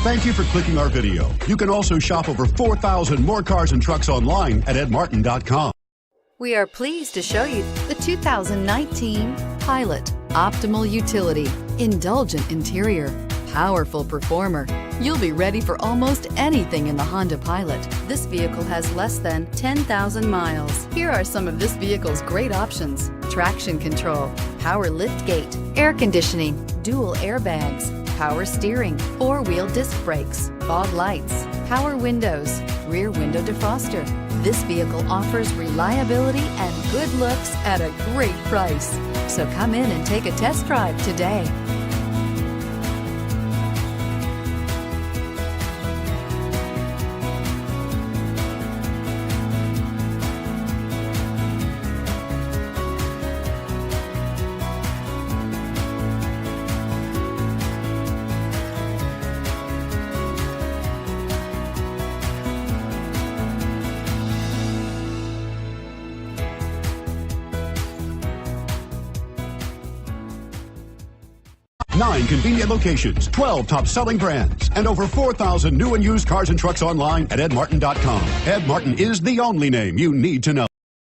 Thank you for clicking our video. You can also shop over 4,000 more cars and trucks online at edmartin.com. We are pleased to show you the 2019 Pilot. Optimal utility, indulgent interior, powerful performer. You'll be ready for almost anything in the Honda Pilot. This vehicle has less than 10,000 miles. Here are some of this vehicle's great options: traction control, power lift gate, air conditioning, dual airbags, power steering, four-wheel disc brakes, fog lights, power windows, rear window defroster. This vehicle offers reliability and good looks at a great price. So come in and take a test drive today. Nine convenient locations, 12 top-selling brands, and over 4,000 new and used cars and trucks online at edmartin.com. Ed Martin is the only name you need to know.